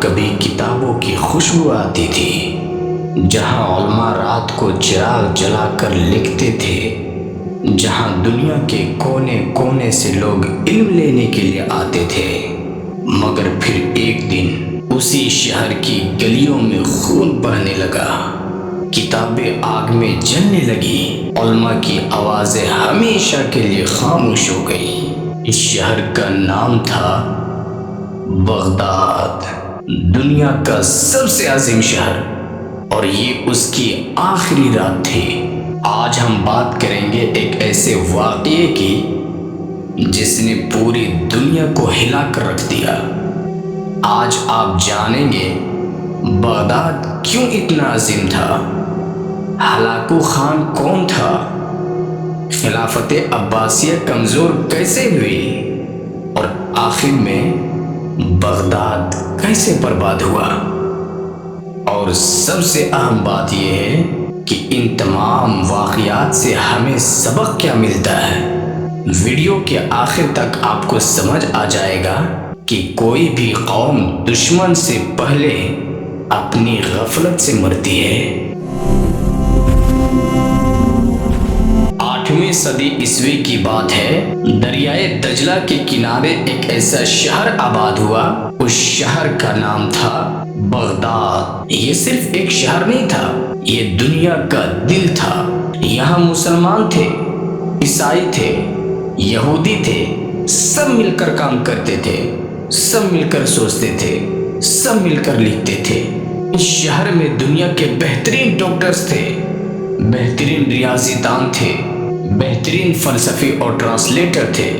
کبھی کتابوں کی خوشبو آتی تھی، جہاں علماء رات کو چراغ جلا کر لکھتے تھے، جہاں دنیا کے کونے کونے سے لوگ علم لینے کے لیے آتے تھے، مگر پھر ایک دن اسی شہر کی گلیوں میں خون بہنے لگا، کتابیں آگ میں جلنے لگی، علماء کی آوازیں ہمیشہ کے لیے خاموش ہو گئی۔ اس شہر کا نام تھا بغداد، دنیا کا سب سے عظیم شہر، اور یہ اس کی آخری رات تھی۔ آج ہم بات کریں گے ایک ایسے واقعے کی جس نے پوری دنیا کو ہلا کر رکھ دیا۔ آج آپ جانیں گے بغداد کیوں اتنا عظیم تھا، ہلاکو خان کون تھا، خلافت عباسیہ کمزور کیسے ہوئی، اور آخر میں بغداد کیسے برباد ہوا۔ اور سب سے اہم بات یہ ہے کہ ان تمام واقعات سے ہمیں سبق کیا ملتا ہے۔ ویڈیو کے آخر تک آپ کو سمجھ آ جائے گا کہ کوئی بھی قوم دشمن سے پہلے اپنی غفلت سے مرتی ہے۔ 8ویں صدی عیسوی کی بات ہے، دریائے دجلہ کے کنارے ایک ایسا شہر آباد ہوا۔ اس شہر کا نام تھا بغداد۔ یہ صرف ایک شہر نہیں تھا، یہ دنیا کا دل تھا۔ یہاں مسلمان تھے، عیسائی تھے، یہودی تھے، سب مل کر کام کرتے تھے، سب مل کر سوچتے تھے، سب مل کر لکھتے تھے۔ اس شہر میں دنیا کے بہترین ڈاکٹرز تھے، بہترین ریاضی دان تھے، بہترین فلسفی اور ٹرانسلیٹر تھے۔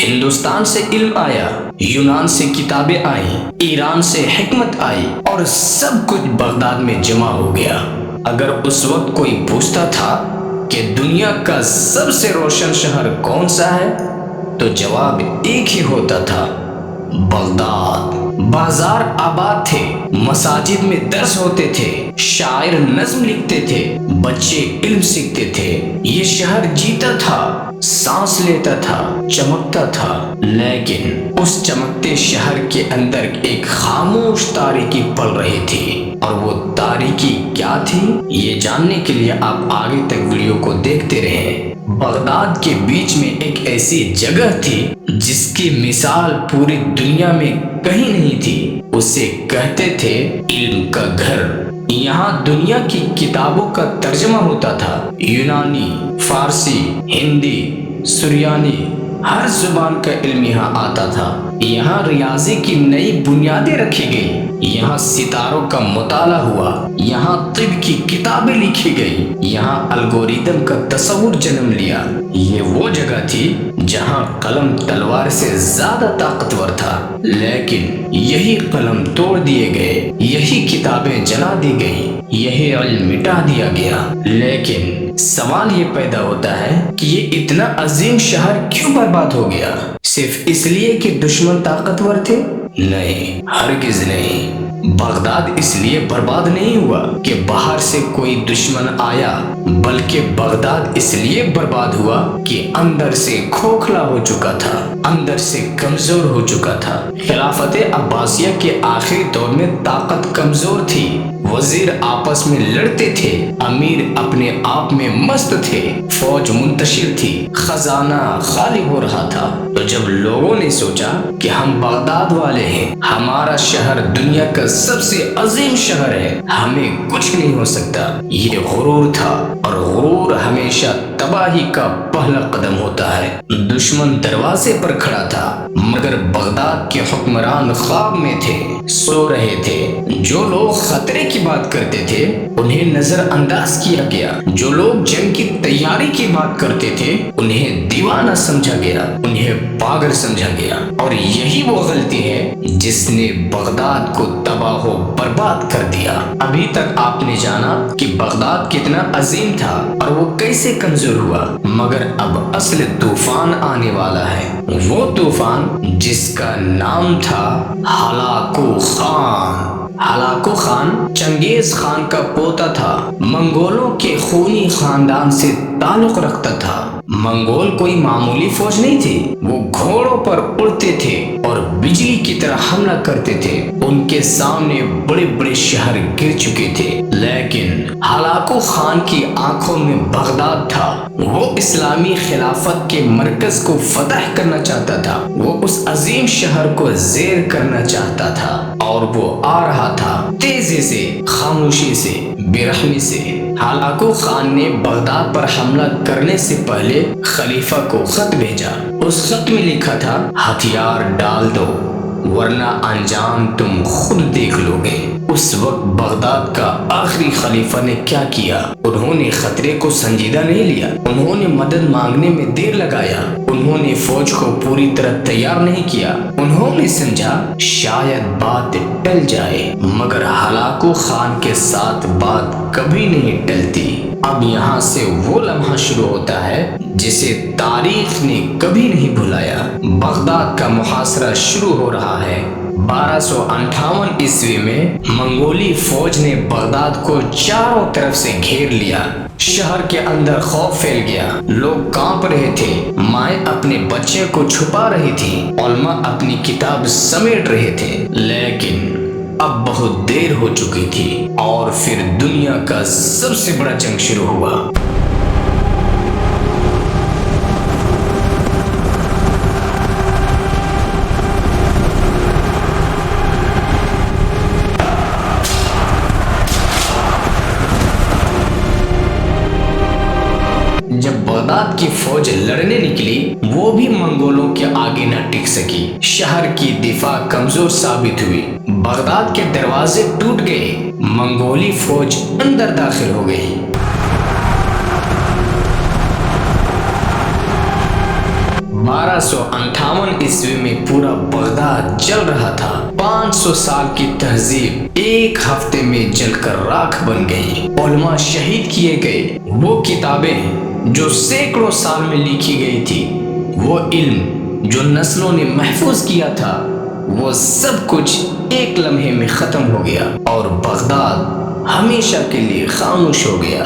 ہندوستان سے علم آیا، یونان سے کتابیں آئیں، ایران سے حکمت آئی، اور سب کچھ بغداد میں جمع ہو گیا۔ اگر اس وقت کوئی پوچھتا تھا کہ دنیا کا سب سے روشن شہر کون سا ہے، تو جواب ایک ہی ہوتا تھا، بغداد۔ بازار آباد تھے، مساجد میں درس ہوتے تھے، شاعر نظم لکھتے تھے، بچے علم سیکھتے تھے۔ یہ شہر جیتا تھا، سانس لیتا تھا، چمکتا تھا، لیکن اس چمکتے شہر کے اندر ایک خاموش تاریکی پل رہی تھی۔ اور وہ تاریکی کیا تھی، یہ جاننے کے لیے آپ آگے تک ویڈیو کو دیکھتے رہیں۔ بغداد کے بیچ میں ایک ایسی جگہ تھی جس کی مثال پوری دنیا میں کہیں نہیں تھی۔ اسے کہتے تھے علم کا گھر۔ یہاں دنیا کی کتابوں کا ترجمہ ہوتا تھا، یونانی، فارسی، ہندی، سریانی، ہر زبان کا علم یہاں آتا تھا۔ یہاں ریاضی کی نئی بنیادیں رکھی گئی، یہاں ستاروں کا مطالعہ ہوا، یہاں طب کی کتابیں لکھی گئی، یہاں الگوریدم کا تصور جنم لیا۔ یہ وہ جگہ تھی جہاں قلم تلوار سے زیادہ طاقتور تھا، لیکن یہی قلم توڑ دیے گئے، یہی کتابیں جلا دی گئی، یہی علم مٹا دیا گیا۔ لیکن سوال یہ پیدا ہوتا ہے کہ یہ اتنا عظیم شہر کیوں برباد ہو گیا؟ صرف اس لیے کہ دشمن طاقتور تھے؟ نہیں، ہرگز نہیں۔ بغداد اس لیے برباد نہیں ہوا کہ باہر سے کوئی دشمن آیا، بلکہ بغداد اس لیے برباد ہوا کہ اندر سے کھوکھلا ہو چکا تھا، اندر سے کمزور ہو چکا تھا۔ خلافت عباسیہ کے آخری دور میں طاقت کمزور تھی، وزیر آپس میں لڑتے تھے، امیر اپنے آپ میں مست تھے، فوج منتشر تھی، خزانہ خالی ہو رہا تھا۔ تو جب لوگوں نے سوچا کہ ہم بغداد والے ہیں، ہمارا شہر دنیا کا سب سے عظیم شہر ہے، ہمیں کچھ نہیں ہو سکتا، یہ غرور تھا، اور غرور ہمیشہ تباہی کا پہلا قدم ہوتا ہے۔ دشمن دروازے پر کھڑا تھا، مگر بغداد کے حکمران خواب میں تھے، سو رہے تھے۔ جو لوگ خطرے کی بات کرتے تھے انہیں نظر انداز کیا گیا، جو لوگ جنگ کی تیاری کی بات کرتے تھے انہیں دیوانہ سمجھا گیا، انہیں پاگل سمجھا گیا۔ اور یہی وہ غلطی ہے جس نے بغداد کو تباہ و برباد کر دیا۔ ابھی تک آپ نے جانا کہ بغداد کتنا عظیم تھا اور وہ کیسے کمزور ہوا، مگر اب اصل طوفان آنے والا ہے، وہ طوفان جس کا نام تھا ہلاکو خان۔ ہلاکو خان چنگیز خان کا پوتا تھا، منگولوں کے خونی خاندان سے تعلق رکھتا تھا۔ منگول کوئی معمولی فوج نہیں تھی، وہ گھوڑوں پر اڑتے تھے اور بجلی کی طرح حملہ کرتے تھے۔ ان کے سامنے بڑے بڑے شہر گر چکے تھے، لیکن ہلاکو خان کی آنکھوں میں بغداد تھا۔ وہ اسلامی خلافت کے مرکز کو فتح کرنا چاہتا تھا، وہ اس عظیم شہر کو زیر کرنا چاہتا تھا، اور وہ آ رہا تھا، تیزی سے، خاموشی سے، بے رحمی سے۔ ہلاکو خان نے بغداد پر حملہ کرنے سے پہلے خلیفہ کو خط بھیجا۔ اس خط میں لکھا تھا، ہتھیار ڈال دو ورنہ انجام تم خود دیکھ لو گے۔ اس وقت بغداد کا آخری خلیفہ نے کیا کیا؟ انہوں نے خطرے کو سنجیدہ نہیں لیا، انہوں نے مدد مانگنے میں دیر لگایا، انہوں نے فوج کو پوری طرح تیار نہیں کیا۔ انہوں نے سمجھا شاید بات ٹل جائے، مگر ہلاکو خان کے ساتھ بات کبھی نہیں ٹلتی۔ اب یہاں سے وہ لمحہ شروع ہوتا ہے جسے تاریخ نے کبھی نہیں بھلایا۔ بغداد کا محاصرہ شروع ہو رہا ہے۔ 1258 عیسوی میں منگولی فوج نے بغداد کو چاروں طرف سے گھیر لیا۔ شہر کے اندر خوف پھیل گیا، لوگ کانپ رہے تھے، مائیں اپنے بچے کو چھپا رہی تھی، علماء اپنی کتاب سمیٹ رہے تھے، لیکن اب بہت دیر ہو چکی تھی، اور پھر دنیا کا سب سے بڑا جنگ شروع ہوا۔ جب بغداد کی فوج لڑنے نکلی، وہ بھی منگولوں کے آگے نہ ٹک سکی۔ شہر کی دفاع کمزور ثابت ہوئی، بغداد کے دروازے ٹوٹ گئے، منگولی فوج اندر داخل ہو گئی۔ 1258 عیسوی میں پورا بغداد جل رہا تھا۔ 500 سال کی تہذیب ایک ہفتے میں جل کر راکھ بن گئی، علماء شہید کیے گئے۔ وہ کتابیں جو سینکڑوں سال میں لکھی گئی تھی، وہ علم جو نسلوں نے محفوظ کیا تھا، وہ سب کچھ ایک لمحے میں ختم ہو گیا، اور بغداد ہمیشہ کے لیے خاموش ہو گیا۔